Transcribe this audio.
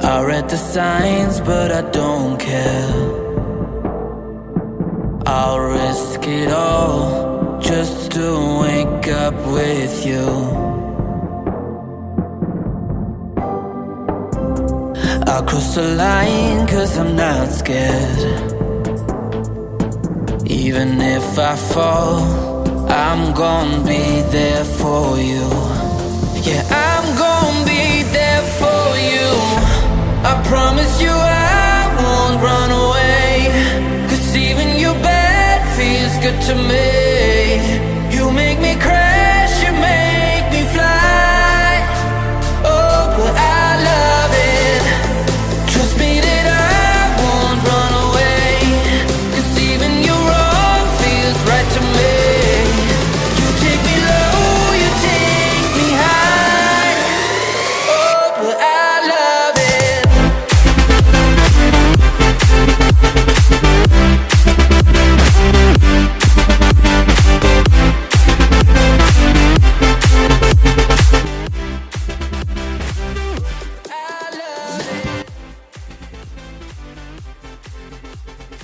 I read the signs, but I don't care. I'll risk it all just to wake up with you. I'll cross the line 'cause I'm not scared. Even if I fall, I'm gonna be there for you. Yeah, I'm gonna be there for you. I promise you I won't run away, 'cause even your bad feels good to me.